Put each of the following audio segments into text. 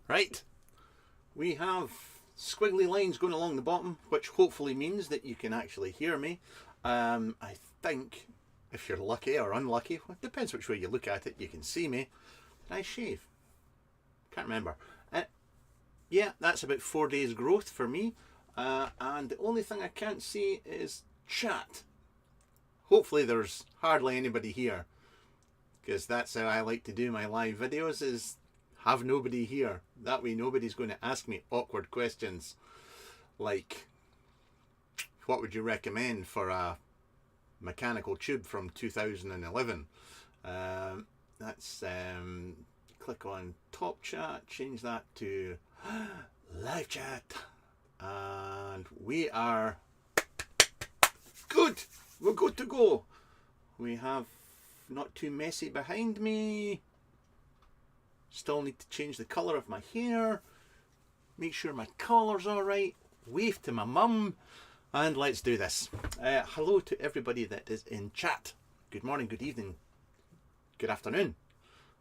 Right, we have squiggly lines going along the bottom, which hopefully means that you can actually hear me. I think if you're lucky or unlucky, well, it depends which way you look at it, you can see me. Did I shave? Can't remember. Yeah, that's about 4 days growth for me. And the only thing I can't see is chat. Hopefully there's hardly anybody here, because that's how I like to do my live videos, is have nobody here. That way nobody's going to ask me awkward questions like, what would you recommend for a mechanical tube from 2011? That's click on top chat, change that to live chat, and we are good. We're good to go. We have not too messy behind me. Still need to change the colour of my hair, make sure my collar's alright, wave to my mum, and let's do this. Hello to everybody that is in chat. Good morning, good evening, good afternoon.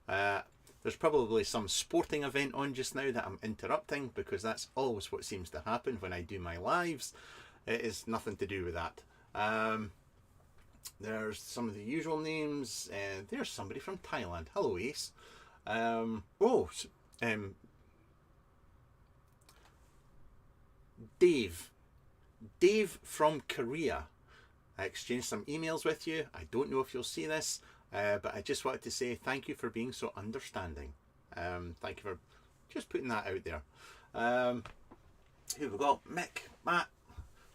There's probably some sporting event on just now that I'm interrupting, because that's always what seems to happen when I do my lives. It is nothing to do with that. There's some of the usual names. There's somebody from Thailand. Hello, Ace. Dave from Korea. I exchanged some emails with you. I don't know if you'll see this, but I just wanted to say thank you for being so understanding. Thank you for just putting that out there. Who we got? Mick, Matt,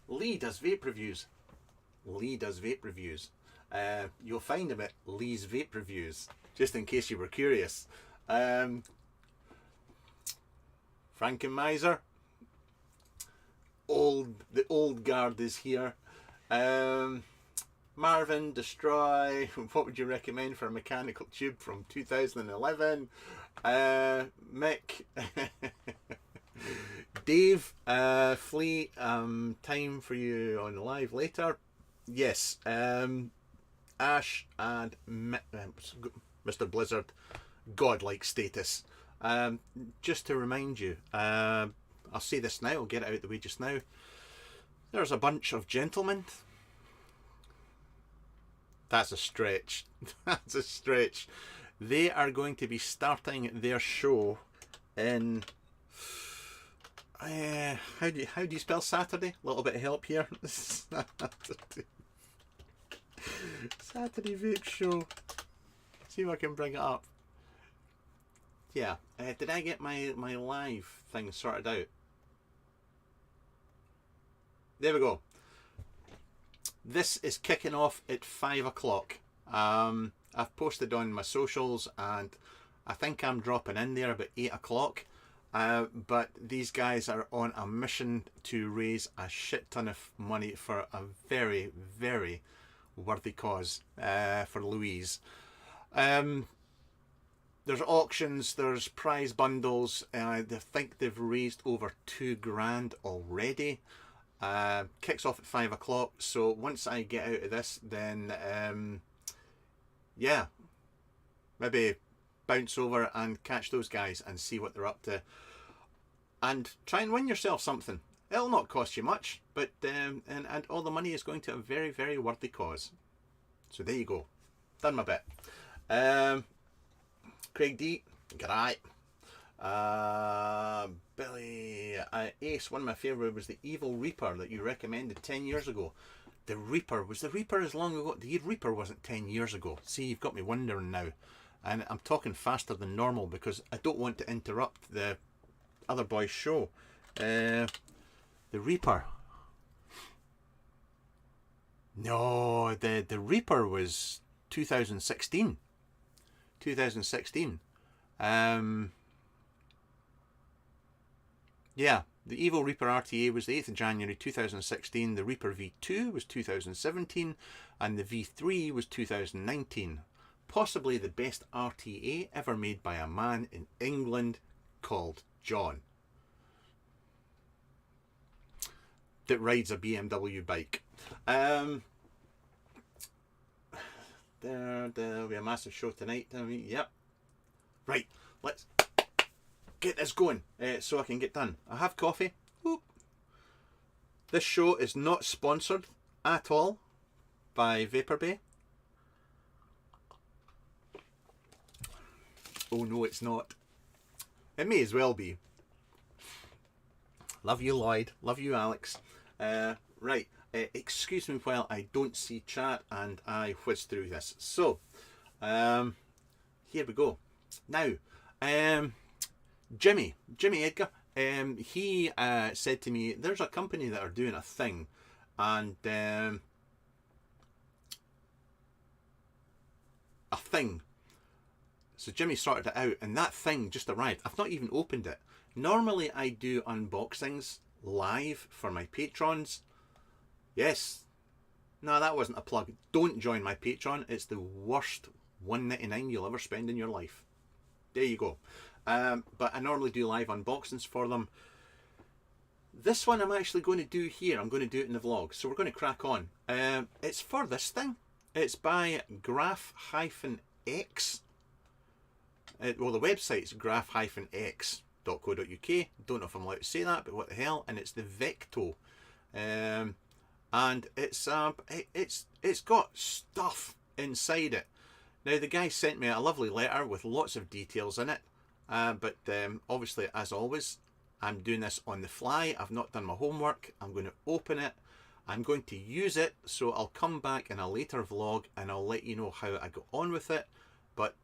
Lee does vape reviews. Lee does vape reviews. You'll find him at Lee's Vape Reviews, just in case you were curious. Frankenmiser, the old guard is here. Marvin, Destroy, what would you recommend for a mechanical tube from 2011? Mick, Dave, Flea, time for you on live later. Yes, Ash and Mr. Blizzard, godlike status. Just to remind you, I'll say this now, I'll get it out of the way just now. There's a bunch of gentlemen. That's a stretch. That's a stretch. They are going to be starting their show in... how do you spell Saturday? A little bit of help here. Saturday vape show. See if I can bring it up. Yeah. Did I get my live thing sorted out? There we go. This is kicking off at 5 o'clock. I've posted on my socials, and I think I'm dropping in there about 8 o'clock. But these guys are on a mission to raise a shit ton of money for a very, very worthy cause for Louise. There's auctions, there's prize bundles. I think they've raised over $2,000 already. Kicks off at 5 o'clock, so once I get out of this, then yeah, maybe bounce over and catch those guys and see what they're up to, and try and win yourself something. It'll not cost you much, but and all the money is going to a very, very worthy cause. So there you go, done my bit. Craig D, g'day. Billy, Ace, one of my favourite was the Evil Reaper that you recommended 10 years ago. The Reaper, was the Reaper as long ago? The Reaper wasn't 10 years ago. See, you've got me wondering now. And I'm talking faster than normal because I don't want to interrupt the other boy's show. The Reaper. No, the Reaper was 2016. 2016. Yeah, the Evil Reaper RTA was the 8th of January 2016, the Reaper V2 was 2017, and the V3 was 2019. Possibly the best RTA ever made by a man in England called John, that rides a BMW bike. There'll be a massive show tonight. Yep. Right, let's get this going so I can get done. I have coffee. Oop. This show is not sponsored at all by Vaporwave. Oh no, it's not. It may as well be. Love you, Lloyd. Love you, Alex. Right. Excuse me while I don't see chat and I whiz through this. So, here we go. Now, Jimmy Edgar, he said to me, there's a company that are doing a thing, and so Jimmy sorted it out, and that thing just arrived. I've not even opened it. Normally I do unboxings live for my patrons. Yes. No, that wasn't a plug. Don't join my Patreon. It's the worst $1.99 you'll ever spend in your life. There you go. But I normally do live unboxings for them. This one I'm actually going to do here. I'm going to do it in the vlog. So we're going to crack on. It's for this thing. It's by graph-x. Well, the website's graph-x.co.uk. Don't know if I'm allowed to say that, but what the hell. And it's the Vekto. And it's got stuff inside it. Now, the guy sent me a lovely letter with lots of details in it. But obviously, as always, I'm doing this on the fly. I've not done my homework. I'm going to open it. I'm going to use it. So I'll come back in a later vlog and I'll let you know how I got on with it. But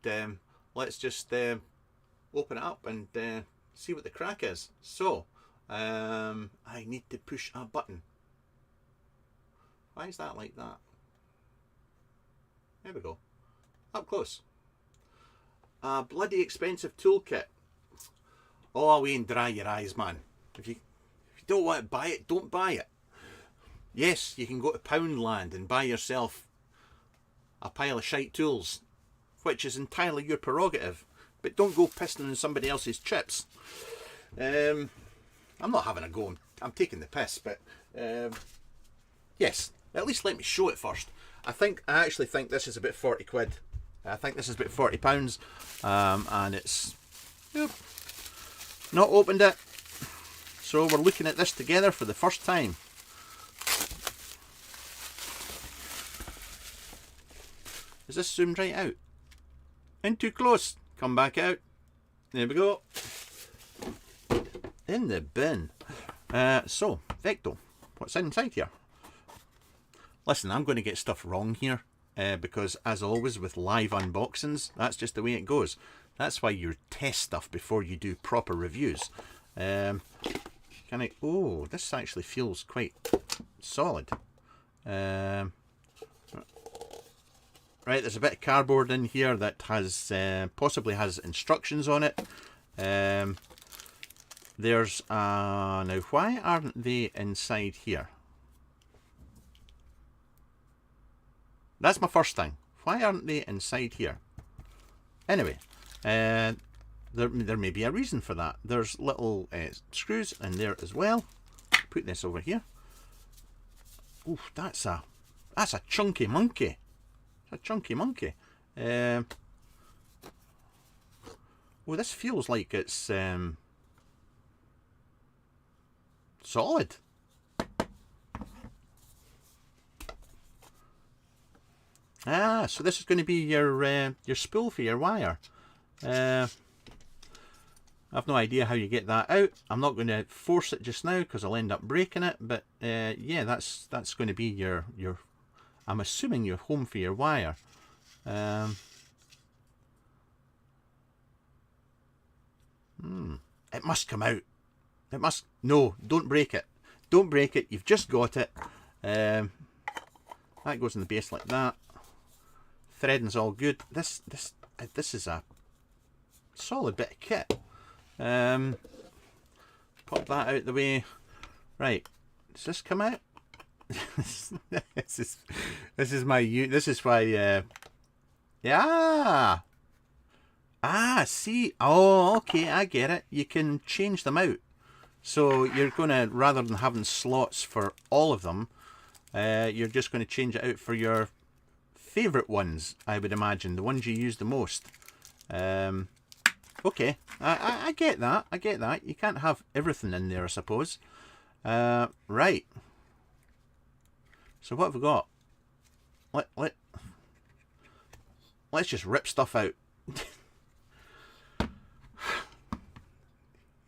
let's just open it up and see what the crack is. So, I need to push a button. Why is that like that? There we go. Up close. A bloody expensive toolkit. Oh, away and dry your eyes, man. If you don't want to buy it, don't buy it. Yes, you can go to Poundland and buy yourself a pile of shite tools, which is entirely your prerogative. But don't go pissing on somebody else's chips. I'm not having a go. I'm taking the piss, but yes, at least let me show it first. I actually think this is about 40 quid. I think this is about £40, and it's not opened it. So we're looking at this together for the first time. Is this zoomed right out? In too close. Come back out. There we go. In the bin. So, Vekto. What's inside here? Listen, I'm going to get stuff wrong here. Because, as always, with live unboxings, that's just the way it goes. That's why you test stuff before you do proper reviews. Oh, this actually feels quite solid. Right, there's a bit of cardboard in here that has possibly has instructions on it. There's now why aren't they inside here? That's my first thing. Why aren't they inside here? Anyway, there may be a reason for that. There's little screws in there as well. Put this over here. Oof, that's a chunky monkey. A chunky monkey. Oh, this feels like it's solid. Ah, so this is going to be your spool for your wire. I've no idea how you get that out. I'm not going to force it just now because I'll end up breaking it. But yeah, that's going to be your I'm assuming your home for your wire. It must come out. It must. No, don't break it. Don't break it. You've just got it. That goes in the base like that. Threading's all good. This is a solid bit of kit. Pop that out the way. Right. Does this come out? this is why yeah. See, oh, okay, I get it. You can change them out, so you're gonna, rather than having slots for all of them, you're just going to change it out for your favorite ones, I would imagine, the ones you use the most. Okay, I get that. I get that. You can't have everything in there, I suppose. Right. So what have we got? Let's just rip stuff out.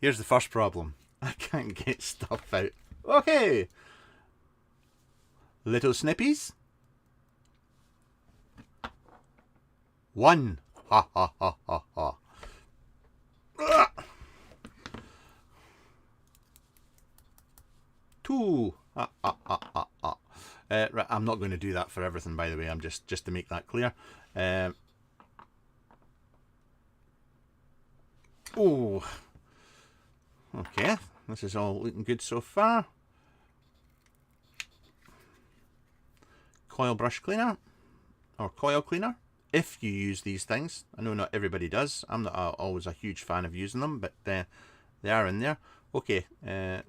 Here's the first problem. I can't get stuff out. Okay. Little snippies. 1. Ha ha ha ha ha. 2. Ha ha ha ha ha. Right, I'm not going to do that for everything, by the way. I'm just to make that clear. Oh. Okay, this is all looking good so far. Coil brush cleaner, or coil cleaner, if you use these things. I know not everybody does. I'm not always a huge fan of using them, but they are in there. Okay, right,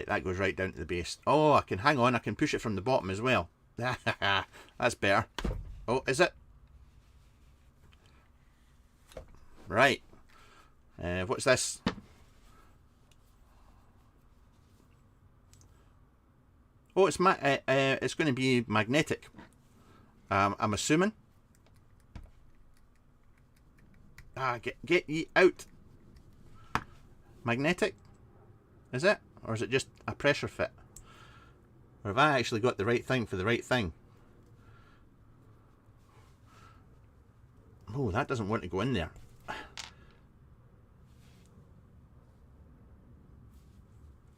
that goes right down to the base. Oh, I can hang on, I can push it from the bottom as well. That's better. Oh, is it? Right. What's this? Oh, it's going to be magnetic. I'm assuming. Get ye out. Magnetic? Is it? Or is it just a pressure fit? Or have I actually got the right thing for the right thing? Oh, that doesn't want to go in there.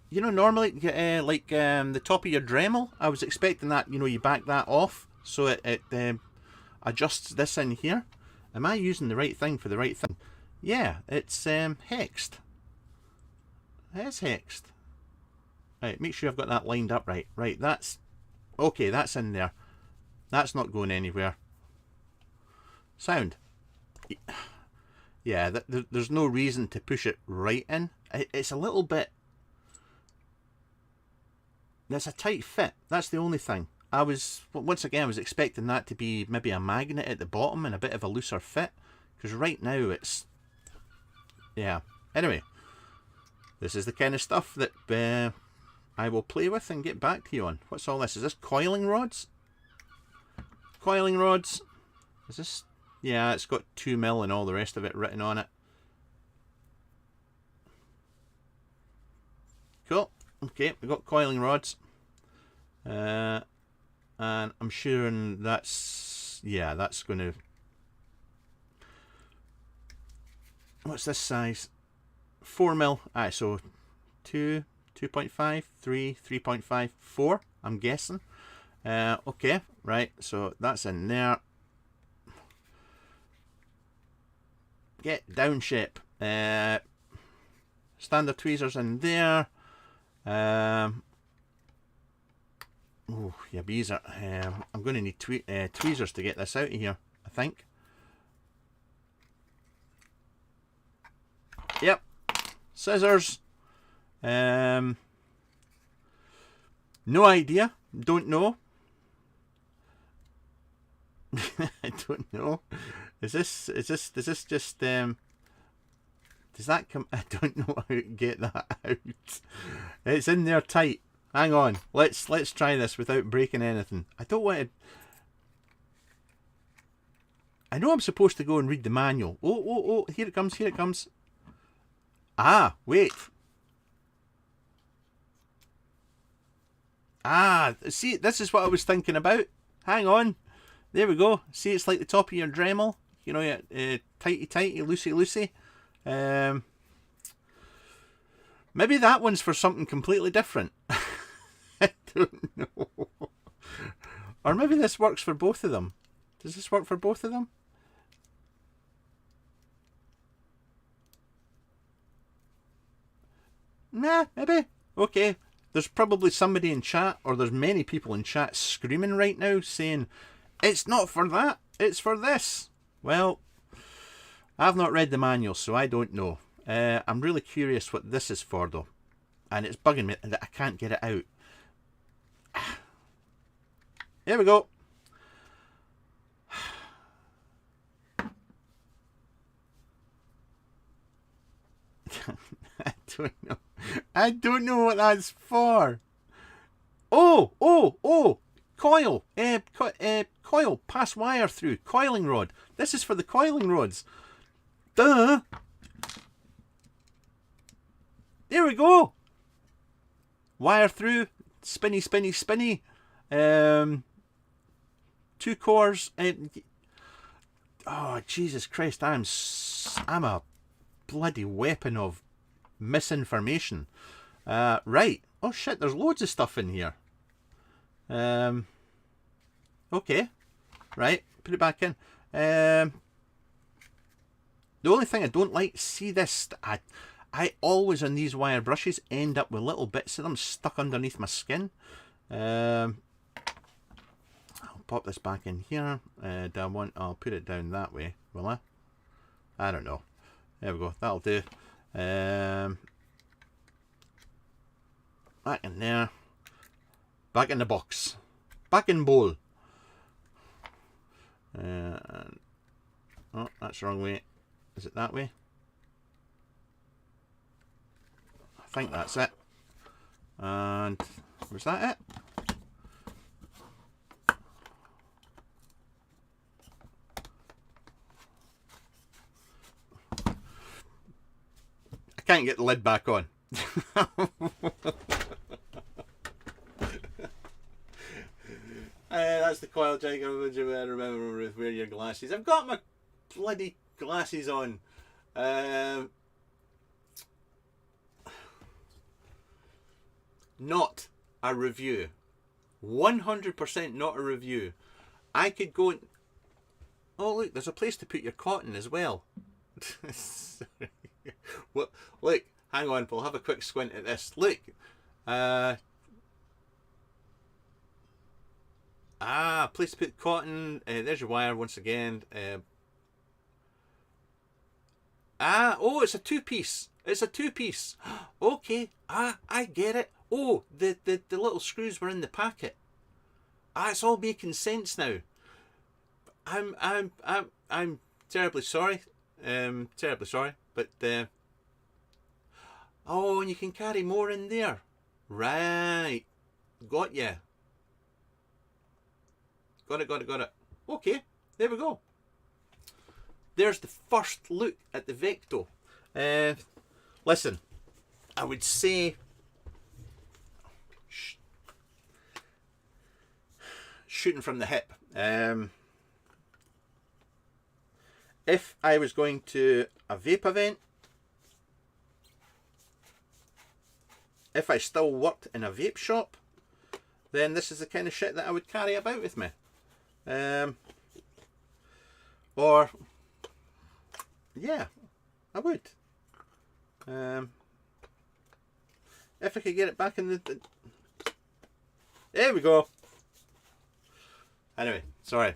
You know, normally, like the top of your Dremel, I was expecting that, you know, you back that off so it adjusts this in here. Am I using the right thing for the right thing? Yeah, it's hexed. It is hexed. Right, make sure I've got that lined up right. Right, that's... Okay, that's in there. That's not going anywhere. Sound. Yeah, there's no reason to push it right in. It's a little bit... That's a tight fit. That's the only thing. Once again, I was expecting that to be maybe a magnet at the bottom and a bit of a looser fit. Because right now it's... Yeah. Anyway. This is the kind of stuff that I will play with and get back to you on. What's all this? Is this coiling rods? Coiling rods. Is this... Yeah, it's got 2mm and all the rest of it written on it. Cool. Okay, we've got coiling rods. And I'm sure that's... Yeah, that's going to... What's this size? 4mm. Alright, so 2, 2.5, 3, 3.5, 4, I'm guessing. Okay, right, so that's in there. Get down shape. Standard tweezers in there. Oh, yeah, beezer. I'm going to need tweezers to get this out of here, I think. Yep. Scissors. No idea. Don't know. I don't know. Is this just does that come? I don't know how to get that out. It's in there tight. Hang on. Let's try this without breaking anything. I don't want to. I know I'm supposed to go and read the manual. Oh, here it comes, here it comes. Ah, wait. Ah, see, this is what I was thinking about. Hang on. There we go. See, it's like the top of your Dremel. You know, tighty, loosey. Maybe that one's for something completely different. I don't know. Or maybe this works for both of them. Does this work for both of them? Nah, maybe. Okay. There's probably somebody in chat, or there's many people in chat screaming right now saying, it's not for that, it's for this. Well, I've not read the manual, so I don't know. I'm really curious what this is for, though. And it's bugging me that I can't get it out. Here we go. I don't know. I don't know what that's for. Oh! Coil. Coil. Pass wire through. Coiling rod. This is for the coiling rods. Duh. There we go. Wire through. Spinny, spinny, spinny. 2 cores. Oh, Jesus Christ. I'm a bloody weapon of misinformation. Right. Oh shit, there's loads of stuff in here. Okay. Right, put it back in. The only thing I don't like, see this, I always on these wire brushes end up with little bits of them stuck underneath my skin. I'll pop this back in here. I'll put it down that way, will I? I don't know. There we go, that'll do. Back in there. Back in the box. Back in bowl. Oh, that's the wrong way. Is it that way? I think that's it. And was that it? I can't get the lid back on. That's the coil check. Remember, wear your glasses. I've got my bloody glasses on. Not a review. 100% not a review. I could go and... Oh look, there's a place to put your cotton as well. Well, look, hang on, we'll have a quick squint at this. Look. Place to put cotton. There's your wire once again. Oh, it's a 2-piece. It's a 2-piece. Okay. I get it. Oh, the little screws were in the packet. It's all making sense now. I'm terribly sorry. Terribly sorry. But oh, and you can carry more in there. Right. Got ya. Got it. Okay, there we go. There's the first look at the Vekto. Listen, I would say... shooting from the hip. If I was going to a vape event, if I still worked in a vape shop, then this is the kind of shit that I would carry about with me. Or, yeah, I would. If I could get it back in the... There we go. Anyway, sorry.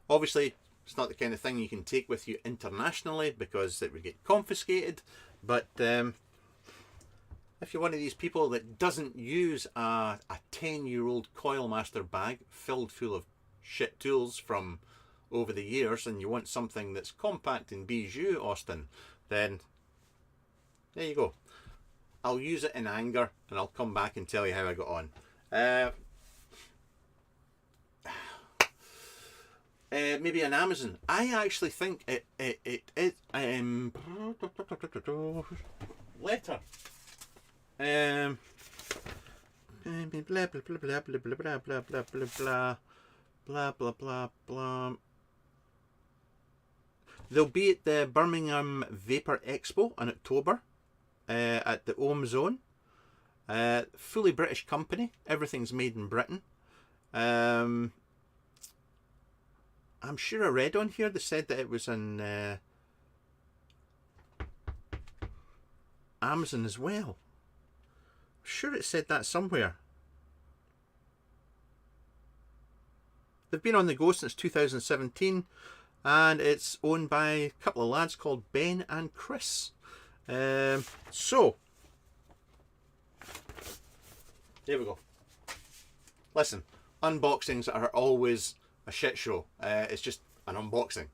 Obviously, it's not the kind of thing you can take with you internationally because it would get confiscated. But if you're one of these people that doesn't use a 10-year-old Coilmaster bag filled full of shit tools from over the years and you want something that's compact and bijou, Austin, then there you go. I'll use it in anger and I'll come back and tell you how I got on. Maybe on Amazon. I actually think it letter. Blah blah blah blah blah blah blah blah blah blah blah blah blah. They'll be at the Birmingham Vapor Expo in October at the Ohm Zone. Fully British company. Everything's made in Britain. I'm sure I read on here they said that it was on Amazon as well. I'm sure it said that somewhere. They've been on the go since 2017 and it's owned by a couple of lads called Ben and Chris. So, there we go. Listen, unboxings are always a shit show. It's just an unboxing.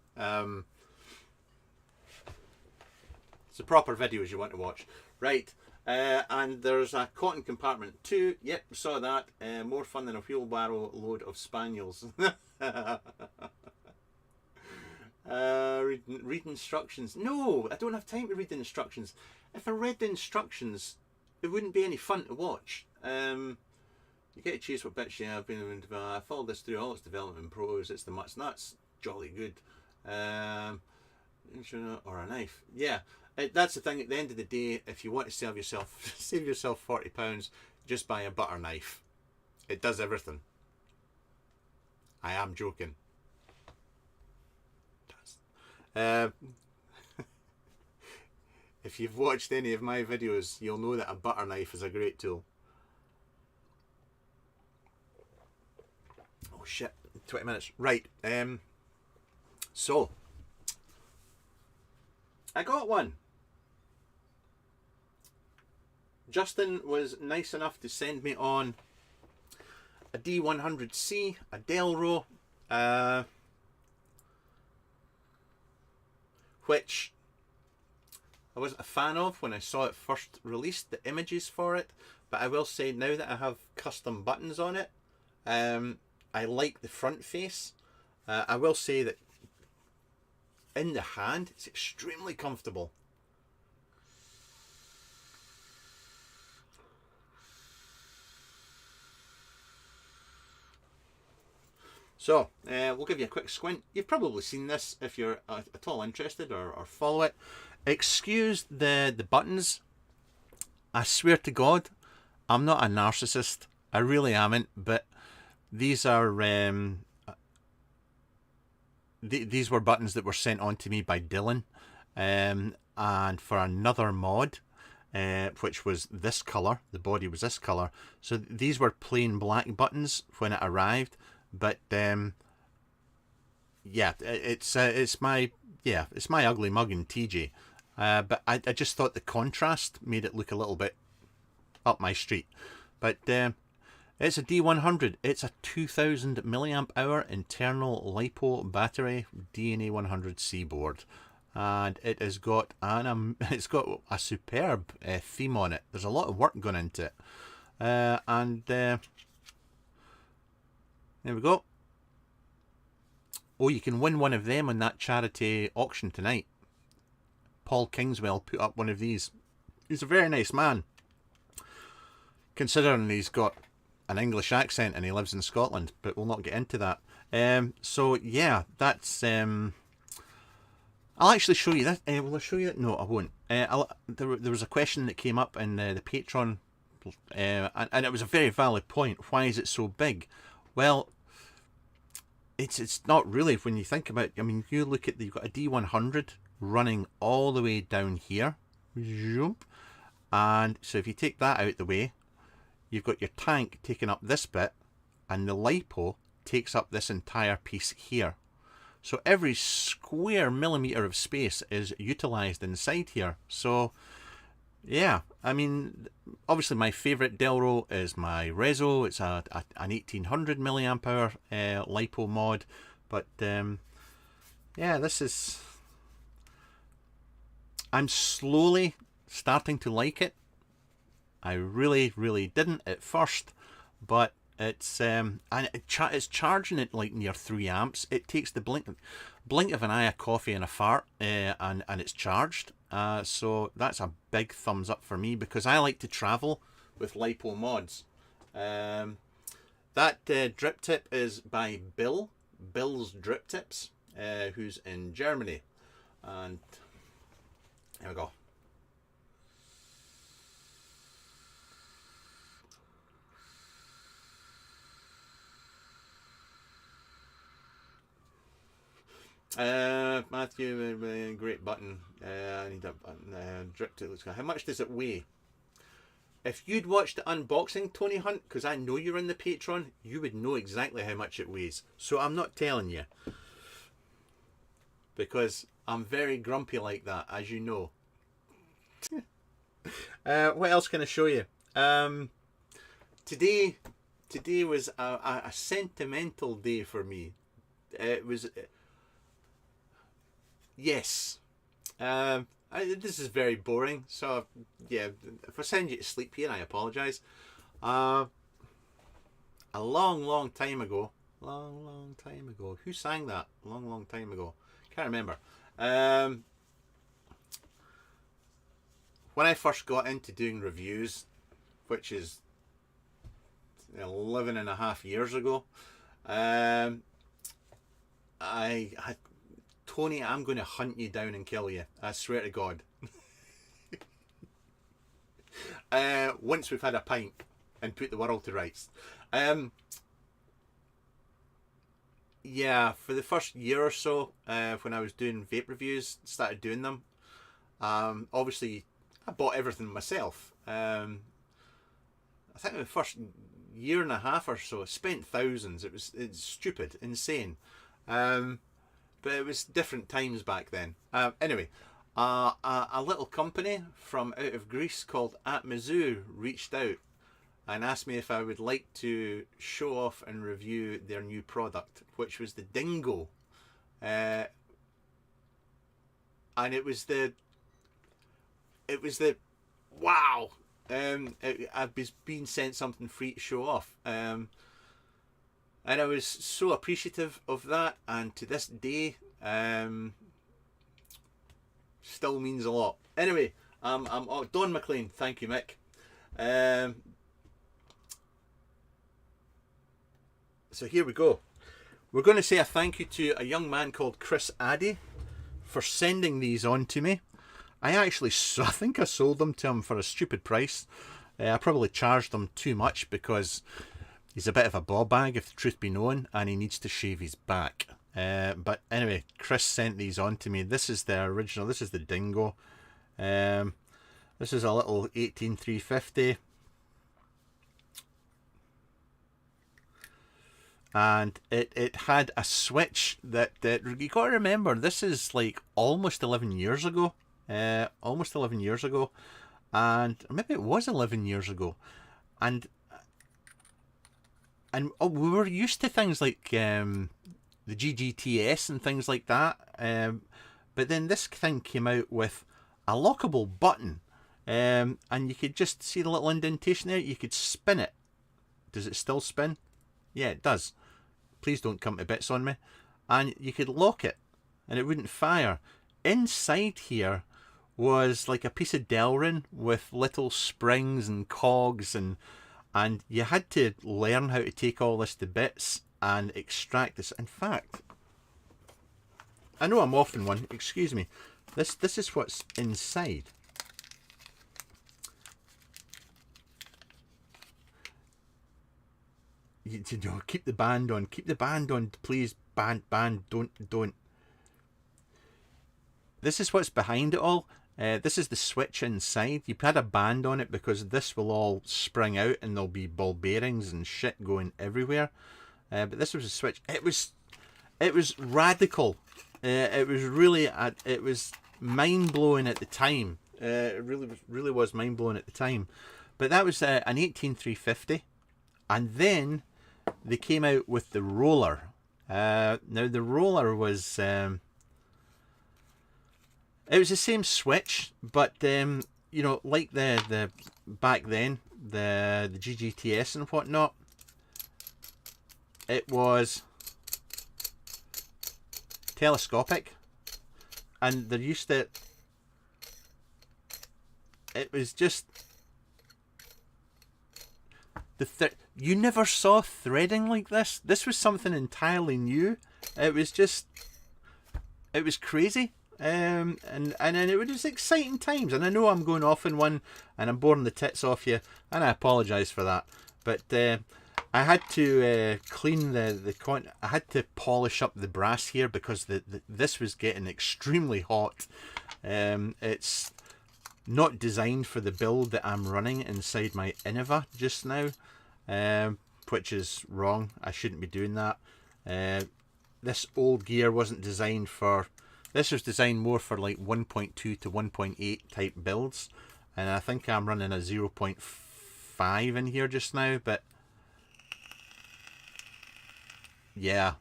It's the proper videos you want to watch. Right, and there's a cotton compartment too. Yep, saw that. More fun than a wheelbarrow load of spaniels. Read instructions. No, I don't have time to read the instructions. If I read the instructions, it wouldn't be any fun to watch. You get to choose what bits you have been. I followed this through all its development pros. It's the mutts. That's jolly good. Or a knife. Yeah, that's the thing. At the end of the day, if you want to save yourself £40, just buy a butter knife. It does everything. I am joking. If you've watched any of my videos, you'll know that a butter knife is a great tool. Oh shit, 20 minutes. Right, so I got one. Justin was nice enough to send me on a D100C, a Delro, which I wasn't a fan of when I saw it first released, the images for it, but I will say now that I have custom buttons on it, I like the front face. I will say that in the hand it's extremely comfortable. So, we'll give you a quick squint. You've probably seen this if you're at all interested or follow it. Excuse the buttons. I swear to God, I'm not a narcissist. I really amn't, but these are these were buttons that were sent on to me by Dylan, and for another mod, which was this colour. The body was this colour. So these were plain black buttons when it arrived. But yeah, it's my ugly mug in TJ. But I just thought the contrast made it look a little bit up my street. But it's a D100. It's a 2000 milliamp hour internal LiPo battery DNA100C board, and it has got it's got a superb theme on it. There's a lot of work gone into it, and there we go. Oh, you can win one of them on that charity auction tonight. Paul Kingswell put up one of these. He's a very nice man, considering he's got an English accent and he lives in Scotland, but we'll not get into that. So yeah, that's I'll actually show you that. Will I show you that? No, I won't. There was a question that came up in the Patreon, and it was a very valid point. Why is it so big? Well, it's not really, when you think about it. I mean, you look at you've got a D100 running all the way down here, and so if you take that out the way, you've got your tank taking up this bit, and the LiPo takes up this entire piece here. So every square millimeter of space is utilized inside here. So yeah, I mean, obviously my favorite Delro is my Rezo. It's an 1800 milliamp hour LiPo mod, but yeah, this is, I'm slowly starting to like it. I really didn't at first, but it's and it's charging at like near 3 amps. It takes the blink of an eye, a coffee and a fart, and it's charged. So that's a big thumbs up for me, because I like to travel with LiPo mods. That drip tip is by Bill's Drip Tips, who's in Germany, and there we go. Matthew, great button. I need a button. Drip tip looks good. How much does it weigh? If you'd watched the unboxing, Tony Hunt, because I know you're in the Patreon, you would know exactly how much it weighs. So I'm not telling you, because I'm very grumpy like that, as you know. What else can I show you? Today was a sentimental day for me. It was. Yes. This is very boring, so yeah, if I send you to sleep here, I apologise. A long time ago, long time ago, who sang that? Long time ago, can't remember. When I first got into doing reviews, which is 11.5 years ago, I Tony, I'm going to hunt you down and kill you. I swear to God. Once we've had a pint and put the world to rights. Yeah, for the first year or so, when I was doing vape reviews, started doing them. Obviously, I bought everything myself. I think the first year and a half or so, spent thousands. It's stupid, insane. But it was different times back then. Anyway, a little company from out of Greece called Atmazoo reached out and asked me if I would like to show off and review their new product, which was the Dingo. And it was the wow. I've been sent something free to show off. And I was so appreciative of that, and to this day, still means a lot. Anyway, Don McLean, thank you, Mick. So here we go. We're going to say a thank you to a young man called Chris Addy for sending these on to me. I think I sold them to him for a stupid price. I probably charged him too much because he's a bit of a ball bag, if the truth be known, and he needs to shave his back. But anyway, Chris sent these on to me. This is the original. This is the Dingo. This is a little 18350. And it had a switch that you got to remember, this is like almost 11 years ago. Almost 11 years ago. And maybe it was 11 years ago. And we were used to things like the GGTS and things like that. But then this thing came out with a lockable button. And you could just see the little indentation there. You could spin it. Does it still spin? Yeah, it does. Please don't come to bits on me. And you could lock it and it wouldn't fire. Inside here was like a piece of Delro with little springs and cogs, and you had to learn how to take all this to bits and extract this. In fact, I know I'm off in one, excuse me. This is what's inside. You know, keep the band on, please. Band, don't. This is what's behind it all. This is the switch inside. You had a band on it because this will all spring out and there'll be ball bearings and shit going everywhere. But this was a switch. It was radical. It was mind blowing at the time. It really was mind blowing at the time. But that was an 18350, and then they came out with the roller. Now the roller was it was the same switch, but you know, like the back then, the GGTS and whatnot, it was telescopic, and they're used to it was just you never saw threading like this. This was something entirely new. It was crazy. And it was exciting times. And I know I'm going off in one and I'm boring the tits off you, and I apologise for that. But I had to clean I had to polish up the brass here because this was getting extremely hot. It's not designed for the build that I'm running inside my Innova just now, which is wrong. I shouldn't be doing that. This old gear wasn't designed for... This was designed more for like 1.2 to 1.8 type builds, and I think I'm running a 0.5 in here just now, but yeah,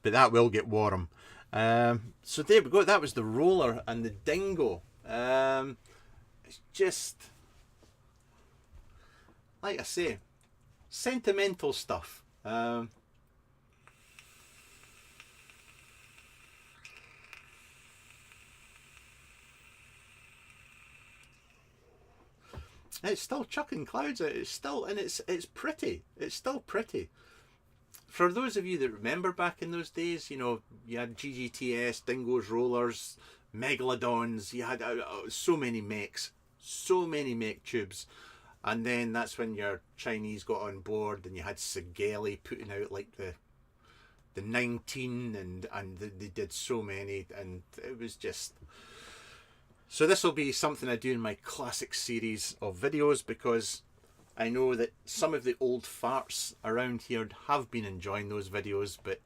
but that will get warm. So there we go. That was the roller and the Dingo. It's just, like I say, sentimental stuff. It's still chucking clouds out. It's still, and it's pretty. It's still pretty. For those of you that remember back in those days, you know, you had GGTS, Dingo's Rollers, Megalodons. You had so many makes, so many make tubes. And then that's when your Chinese got on board, and you had Segeli putting out like the 19, and they did so many, and it was just. So this will be something I do in my classic series of videos, because I know that some of the old farts around here have been enjoying those videos, but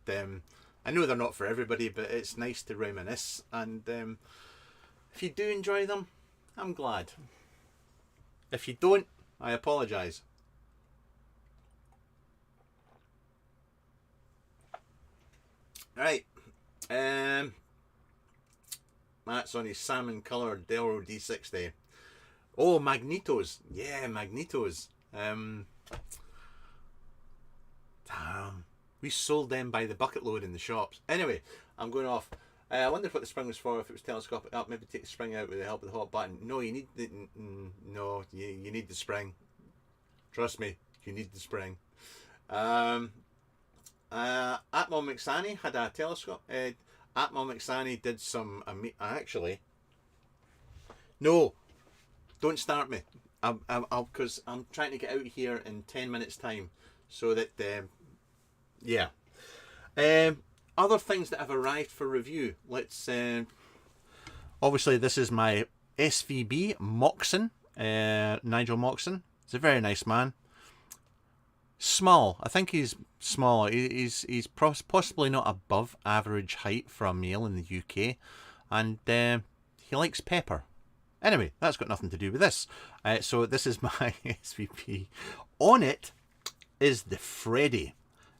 I know they're not for everybody, but it's nice to reminisce, and if you do enjoy them, I'm glad. If you don't, I apologise. Right, Matt's on his salmon coloured Delro D60. Oh, magnetos. Yeah, magnetos. Damn. We sold them by the bucket load in the shops. Anyway, I'm going off. I wonder what the spring was for. If it was telescopic up, maybe take the spring out with the help of the hot button. No, you need the you need the spring. Trust me, you need the spring. Atmo Mixani had a telescope. Atmo Mixani did some actually. No, don't start me. Because I'm trying to get out here in 10 minutes time, so that yeah. Other things that have arrived for review. Let's obviously this is my SVB Moxon, Nigel Moxon. He's a very nice man. Small. I think he's small. He's possibly not above average height for a male in the UK, and he likes pepper. Anyway, that's got nothing to do with this. So this is my SVP. On it is the Freddy.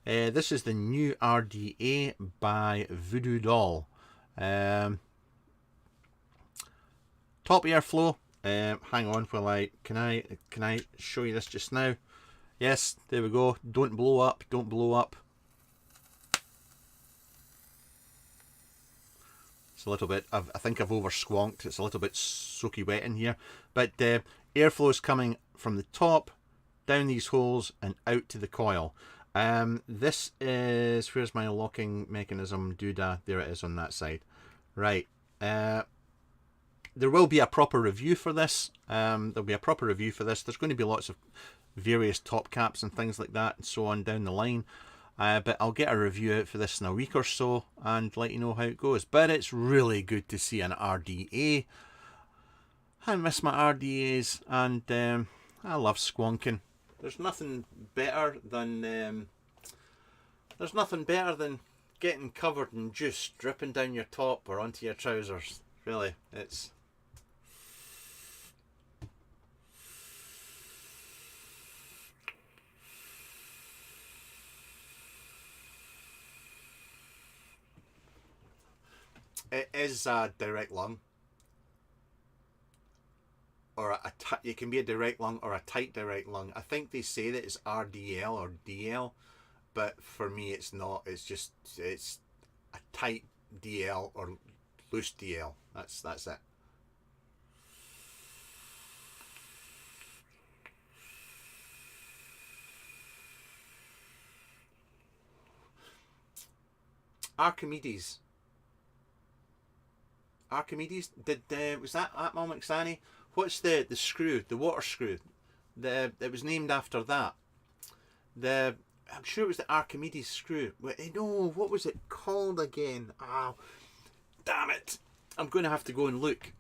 This is the new RDA by Voodoo Doll. Top airflow. Hang on while can I show you this just now? Yes, there we go. Don't blow up. Don't blow up. It's a little bit. I think I've over squonked. It's a little bit soaky wet in here, but airflow is coming from the top down these holes and out to the coil. This is, where's my locking mechanism doodah? There it is on that side. Right. There will be a proper review for this. There'll be a proper review for this. There's going to be lots of various top caps and things like that and so on down the line. But I'll get a review out for this in a week or so and let you know how it goes. But it's really good to see an RDA. I miss my RDAs, and I love squonking. There's nothing better than getting covered in juice dripping down your top or onto your trousers. Really, it's. It is a direct lung, or you can be a direct lung or a tight direct lung. I think they say that it's RDL or DL, but for me it's not. It's a tight DL or loose DL. That's it. Archimedes did was that Atmo Mixani? What's the screw, the water screw? It was named after that. I'm sure it was the Archimedes screw. No, what was it called again? Oh, damn it! I'm going to have to go and look.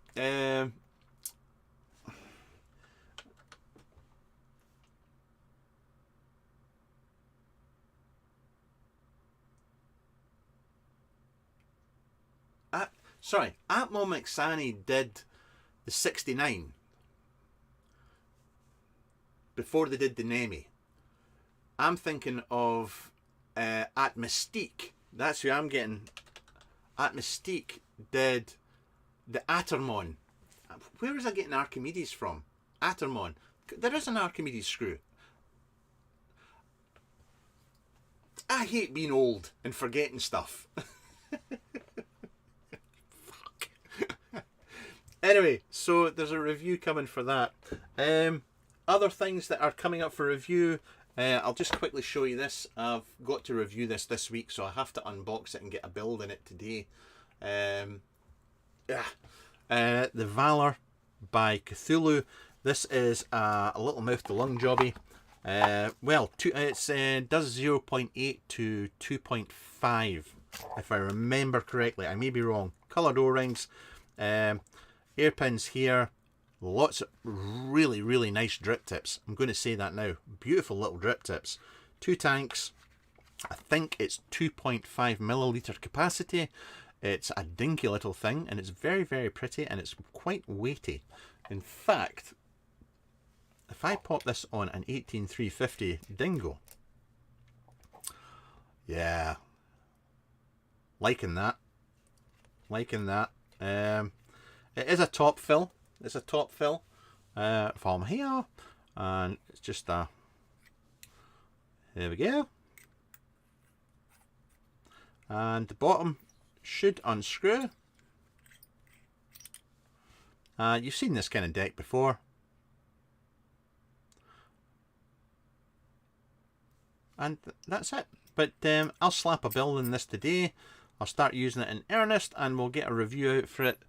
Sorry, Atmo Mixani did the 69 before they did the Nemi. I'm thinking of Atmystique. That's who I'm getting. Atmystique did the Atermon. Where was I getting Archimedes from? Atermon. There is an Archimedes screw. I hate being old and forgetting stuff. Fuck. Anyway, so there's a review coming for that. Other things that are coming up for review, I'll just quickly show you this. I've got to review this week, so I have to unbox it and get a build in it today. The Valor by Cthulhu. This is a little mouth to lung jobby. Well, it does 0.8 to 2.5, if I remember correctly. I may be wrong. Coloured O-rings, hairpins here, lots of really, really nice drip tips. I'm going to say that now. Beautiful little drip tips. 2 tanks. I think it's 2.5 milliliter capacity. It's a dinky little thing, and it's very, very pretty, and it's quite weighty. In fact, if I pop this on an 18350 Dingo, yeah, liking that. It is a top fill. It's a top fill from here, and it's just a. There we go. And the bottom should unscrew. You've seen this kind of deck before. And that's it. But I'll slap a build in this today. I'll start using it in earnest, and we'll get a review out for it.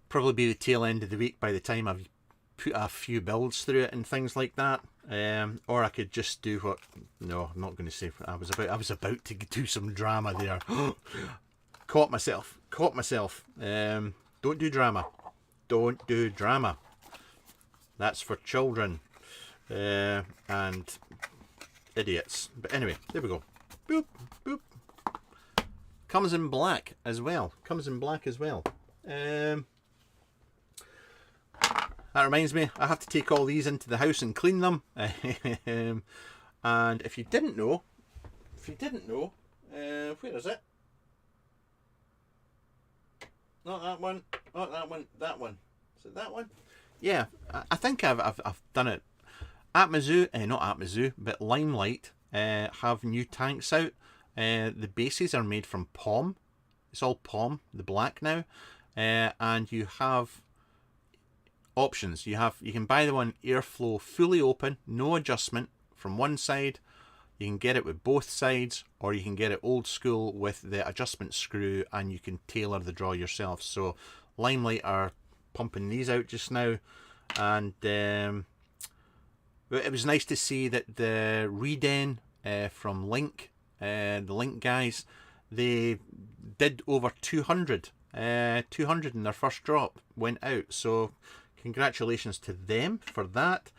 Probably be the tail end of the week by the time I've put a few builds through it and things like that. Or I could just do what? No, I'm not going to say. I was about to do some drama there. Caught myself. Don't do drama. Don't do drama. That's for children and idiots. But anyway, there we go. Boop, boop. Comes in black as well. That reminds me, I have to take all these into the house and clean them. And if you didn't know, where is it? Not that one. Not that one. That one. Is it that one? Yeah, I think I've done it. Atmazoo, not Atmazoo, but Limelight have new tanks out. The bases are made from POM. It's all POM, the black now. And you have options. You can buy the one airflow fully open, no adjustment from one side. You can get it with both sides, or you can get it old school with the adjustment screw, and you can tailor the draw yourself. So Limelight are pumping these out just now, and it was nice to see that the Reden from Link, the Link guys, they did over 200 in their first drop, went out. So congratulations to them for that.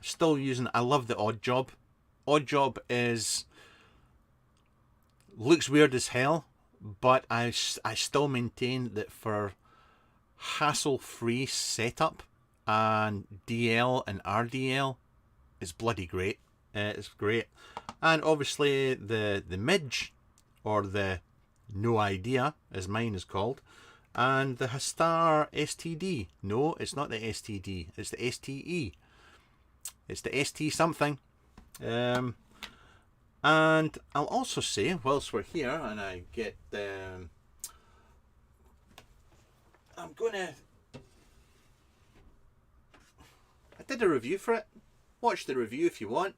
Still using, I love the Odd Job. Odd Job looks weird as hell, but I still maintain that for hassle-free setup and DL and RDL, it's bloody great. It's great. And obviously the Midge, or the No Idea, as mine is called, and the Hastar STD. No, it's not the STD. It's the STE. It's the ST something. And I'll also say, whilst we're here, and I get I did a review for it. Watch the review if you want.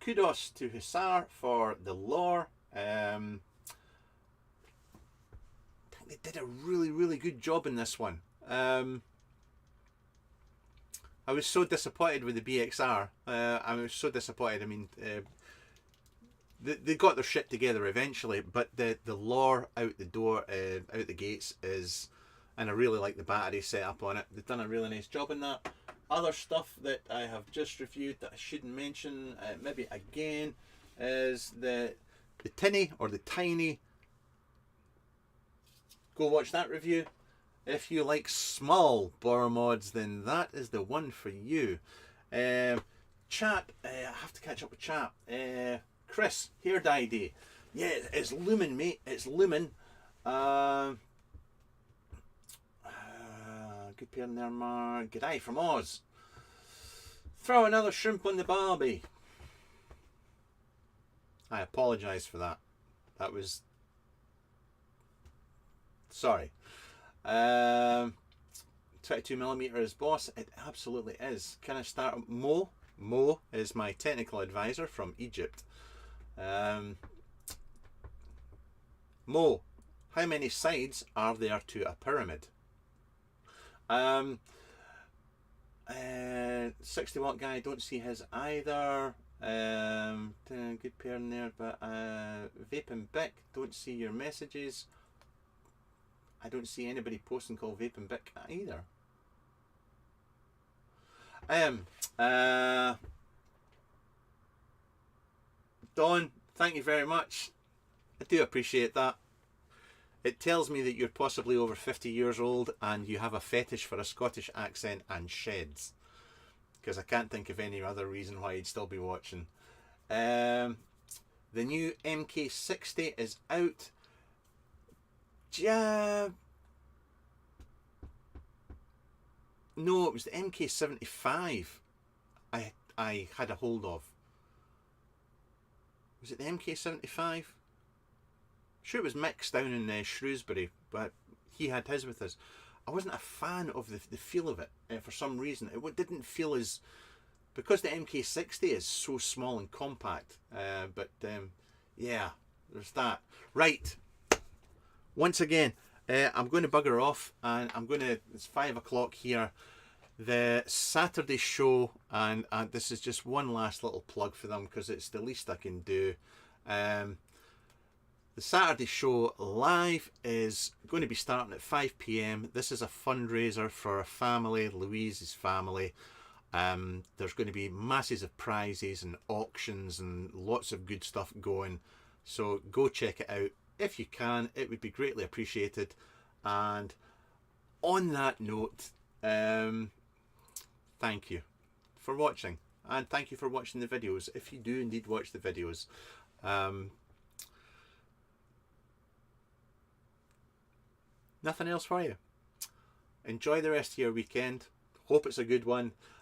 Kudos to Hussar for the lore. I think they did a really, really good job in this one. I was so disappointed with the BXR. I was so disappointed. I mean, they got their shit together eventually, but the lore out the door, out the gates is, and I really like the battery setup on it. They've done a really nice job in that. Other stuff that I have just reviewed that I shouldn't mention, maybe again, is the tinny or the tiny. Go watch that review. If you like small bore mods, then that is the one for you. Chat, I have to catch up with chat. Chris, hair dye day. Yeah, it's looming, mate. It's looming. good pair in there, Mark. G'day from Oz. Throw another shrimp on the barbie. I apologise for that. That was... Sorry. 22mm is boss. It absolutely is. Can I start? Mo? Mo is my technical advisor from Egypt. Mo, how many sides are there to a pyramid? 60-watt guy, don't see his either. Good pair in there, but Vape and Bic, don't see your messages. I don't see anybody posting called Vape and Bic either. Dawn, thank you very much. I do appreciate that. It tells me that you're possibly over 50 years old and you have a fetish for a Scottish accent and sheds. Because I can't think of any other reason why you'd still be watching. The new MK60 is out. No, it was the MK75 I had a hold of. Was it the MK75? Sure, it was mixed down in Shrewsbury, but he had his with us. I wasn't a fan of the feel of it for some reason. It didn't feel as... Because the MK60 is so small and compact. Yeah, there's that. Right. Once again, I'm going to bugger off and I'm going to... It's 5 o'clock here. The Saturday show, and this is just one last little plug for them because it's the least I can do. The Saturday show live is going to be starting at 5 PM. This is a fundraiser for a family, Louise's family. There's going to be masses of prizes and auctions and lots of good stuff going. So go check it out if you can. It would be greatly appreciated. And on that note, thank you for watching. And thank you for watching the videos. If you do indeed watch the videos. Nothing else for you. Enjoy the rest of your weekend. Hope it's a good one.